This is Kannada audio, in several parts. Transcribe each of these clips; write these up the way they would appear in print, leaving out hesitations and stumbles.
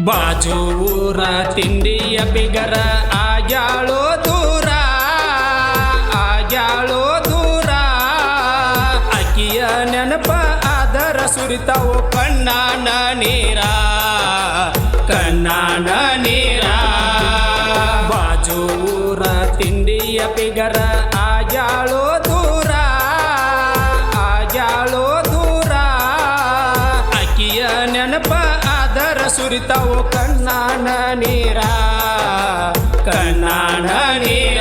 ಬಾಜೂರ ತಿಂಡಿಯ ಬಿಗರ ಆಗ್ಯಾಳೋ ದೂರ ಆಗ್ಯಾಳೋ ದೂರ ಅಕ್ಕಿಯ ನೆನಪ ಆದರ ಸುರಿತಾವೋ ಕಣ್ಣಾನ ನೀರ ಕಣ್ಣಾನ ನೀರ ಬಾಜೂರ ತಿಂಡಿಯ ಬಿಗರ ಆಗ್ಯಾಳೋ ದೂರ ಆಗ್ಯಾಳೋ ದೂರ ಅಕ್ಕಿಯ ನೆನಪ ಆದರ ಸುರಿತಾವೋ ಕಣ್ಣಾನ ನೀರ ಕಣ್ಣಾನ ನೀರ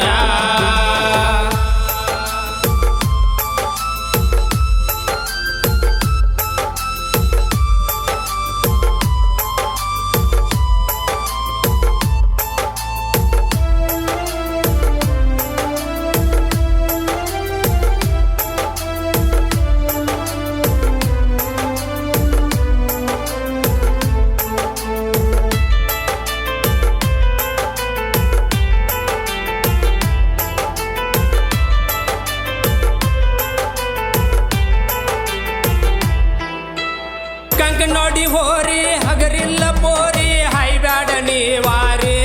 ನೋಡಿ ಹೋರಿ ಹಗರಿಲ್ಲ ಪೋರಿ ಹೈಬ್ಯಾಡ ನೀವಾರಿ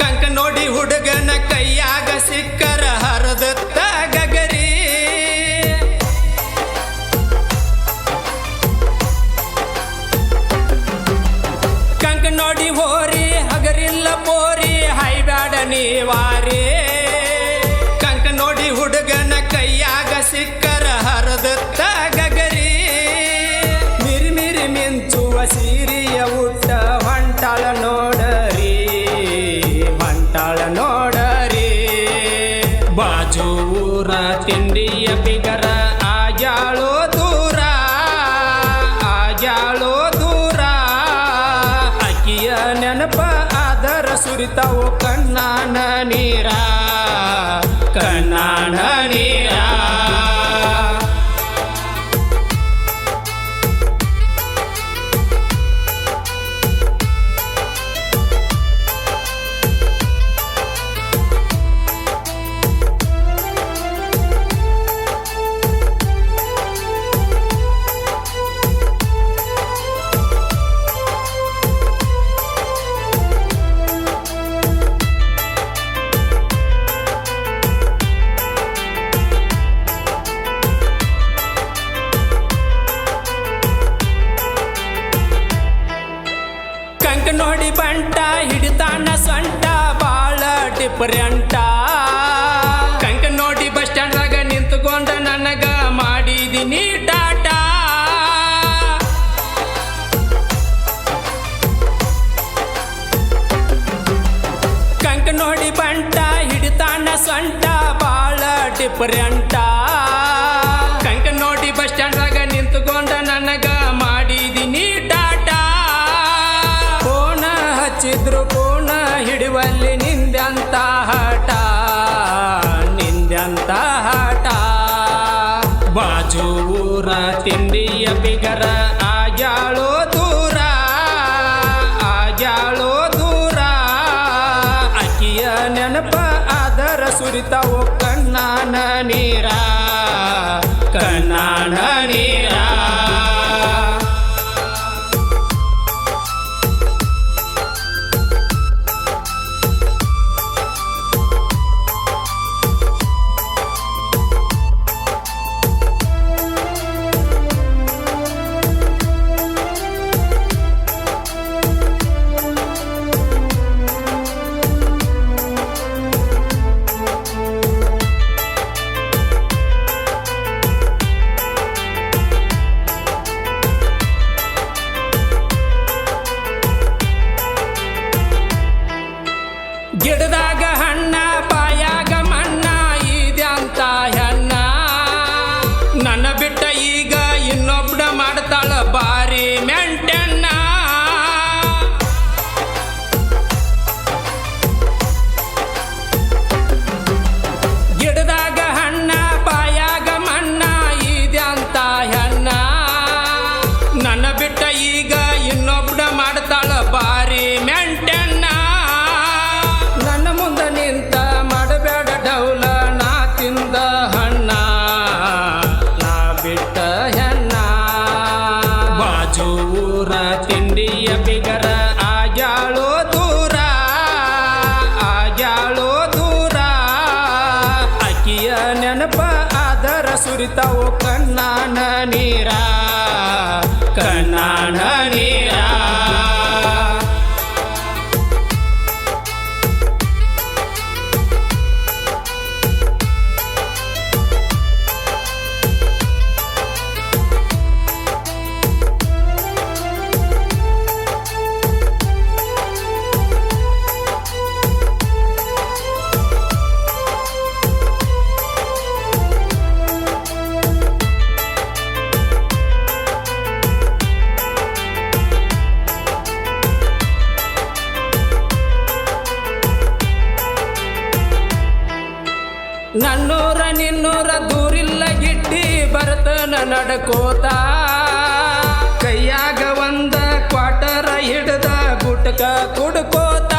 ಕಂಕ ನೋಡಿ ಹುಡುಗನ ಕೈಯಾಗ ಸಿಕ್ಕರ ಹರದತ್ತ ಗಗರಿ ಕಂಕ ನೋಡಿ ಹೋರಿ ಹಗರಿಲ್ಲ ಪೋರಿ ಹೈಬ್ಯಾಡ ನೀವಾರಿ ಕಂಕ ನೋಡಿ ಹುಡುಗನ ಕೈಯಾಗ ಸಿಕ್ಕರ ಹರದತ್ತ ಗಗರಿ ಮಿಂಚುವ ಸೀರಿಯ ಉಟ್ಟ ಹೊಂಟಾಳ ನೋಡರಿ ಹೊಂಟಾಳ ನೋಡರಿ ಬಾಜೂರ ತಿಂಡಿಯ ಬಿಗರ ಆಗ್ಯಾಳೋ ದೂರ ಆಗ್ಯಾಳೋ ದೂರ ಅಕ್ಕಿಯ ನೆನಪ ಆದರ ಸುರಿತಾವೋ ಕಣ್ಣಾನ ನೀರ ಕಣ್ಣಾನ ನೀರ ನೋಡಿ ಬಂಟ ಹಿಡಿತಾನ ಸೊಂಟ ಬಾಳ ಡಿಫರೆಂಟ ಕಂಕ ನೋಡಿ ಬಸ್ ಸ್ಟ್ಯಾಂಡ್ದಾಗ ನಿಂತ್ಕೊಂಡ ನನಗ ಮಾಡಿದಿನಿ ಟಾಟಾ ಕಂಕ ನೋಡಿ ಬಂಟ ಹಿಡಿತಾನ ಸೊಂಟ ಬಾಳ ಡಿಫರೆಂಟ ಕಂಕ ನೋಡಿ ಬಸ್ ಸ್ಟ್ಯಾಂಡ್ದಾಗ ನಿಂತ್ಕೊಂಡ ನನಗ ಮಾಡಿದಿನಿ ಟಾಟಾ ಹಚ್ಚಿದ್ರು ಪೂರ್ಣ ಹಿಡಿವಲ್ಲಿ ನಿಂದ್ಯಂತ ಹಠ ನಿಂದ್ಯಂತ ಹಠ ಬಾಜೂರ ತಿಂಡಿಯ ಬಿಗರ ಆಗ್ಯಾಳೋ ದೂರ ಆಗ್ಯಾಳೋ ದೂರ ಅಕ್ಕಿಯ ನೆನಪ ಆದರ ಸುರಿತಾವೋ ಕಣ್ಣಾನ ನೀರ ಕಣ್ಣಾನ ನೀರ ಆಕಿಯ ನೆನಪ ಆದರ ಸುರಿತಾವು ಕಣ್ಣಾನ ನೀರ ಕಣ್ಣಾನ ನೀರ ನನ್ನೂರ ನಿನ್ನೂರ ದೂರಿಲ್ಲ ಗಿಟ್ಟಿ ಬರ್ತನ ನಡ್ಕೋತ ಕೈಯಾಗ ಒಂದ ಕ್ವಾಟರ ಹಿಡ್ದ ಗುಟ್ಕ ಕುಡ್ಕೋತ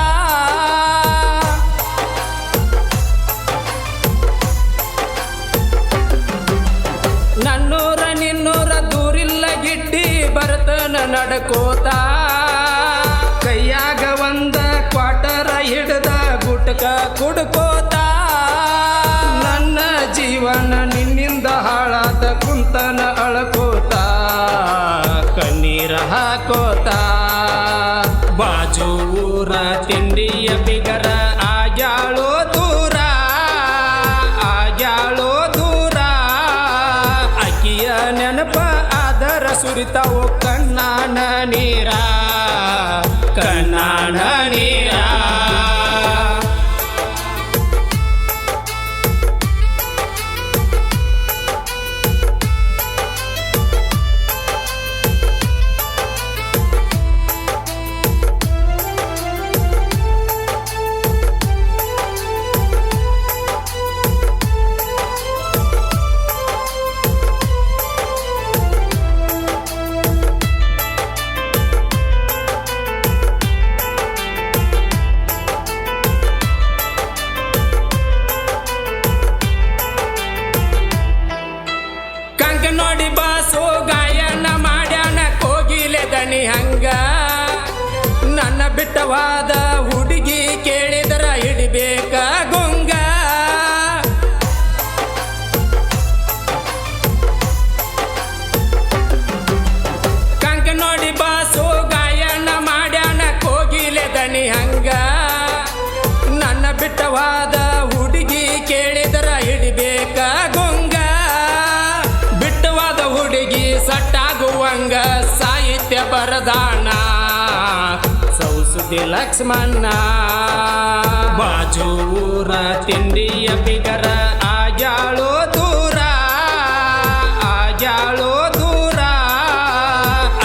ನನ್ನೂರ ನಿನ್ನೂರ ದೂರಿಲ್ಲ ಗಿಟ್ಟಿ ಬರ್ತನ ನಡ್ಕೋತ ಕೈಯಾಗ ಒಂದ ಕ್ವಾಟರ ಹಿಡ್ದ ಗುಟ್ಕ ಕುಡ್ಕೋತ ಜೀವನ ನಿನ್ನಿಂದ ಹಾಳಾದ ಕುಂತನ ಅಳಕೋತ ಕಣ್ಣೀರ ಹಾಕೋತ ಬಾಜು ಊರ ತಿಂಡಿಯ ಬಿಗರ ಆಗ್ಯಾಳೋ ದೂರ ಆಗ್ಯಾಳೋ ದೂರ ಅಕ್ಕಿಯ ನೆನಪ ಆದರ ಸುರಿತಾವೋ ಕಣ್ಣಾನ ನೀರ ಕಣ್ಣಾನ ನೀರ ನೋಡಿ ಬಾಸು ಗಾಯನ ಮಾಡ್ಯಾನ ಕೋಗಿಲೆ ದನಿ ಹಂಗ ನನ್ನ ಬಿಟ್ಟವಾದ ಹುಡುಗಿ ಕೇಳಿದರ ಹಿಡಿಬೇಕ ಗುಂಗ ಕಂಕ ನೋಡಿ ಬಾಸು ಗಾಯನ ಮಾಡ್ಯಾನ ಕೋಗಿಲೆ ದನಿ ಹಂಗ ನನ್ನ ಬಿಟ್ಟವಾದ ಹುಡುಗಿ ಕೇಳಿದರ ಹಿಡಿಬೇಕ ಗುಂಗ ಹುಡುಗಿ ಸಟ್ಟಾಗುವಂಗ ಸಾಹಿತ್ಯ ಬರದಾಣ ಸೌಸುದಿ ಲಕ್ಷ್ಮಣ ಬಾಜು ಊರ ತಿಂಡಿಯ ಬಿಗರ ಆಗ್ಯಾಳೋ ದೂರ ಆಗ್ಯಾಳೋ ದೂರ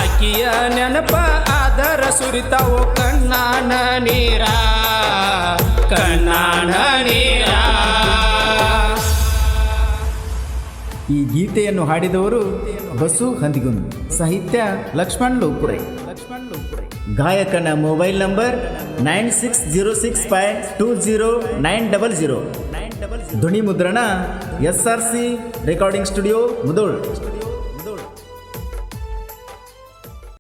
ಅಕ್ಕಿಯ ನೆನಪ ಆದರ ಸುರಿತಾವೋ ಕಣ್ಣಾನ ನೀರ ಕಣ್ಣಾನ ನೀರ ಈ ಗೀತೆಯನ್ನು ಹಾಡಿದವರು ಬಸು ಹಂದಿಗುಂದ್, ಸಾಹಿತ್ಯ ಲಕ್ಷ್ಮಣ್ ಲೋಪುರೆ. ಗಾಯಕನ ಮೊಬೈಲ್ ನಂಬರ್ 9606520900. ಧ್ವನಿ ಮುದ್ರಣ SRC ರೆಕಾರ್ಡಿಂಗ್ ಸ್ಟುಡಿಯೋ ಮುದೋಳ್.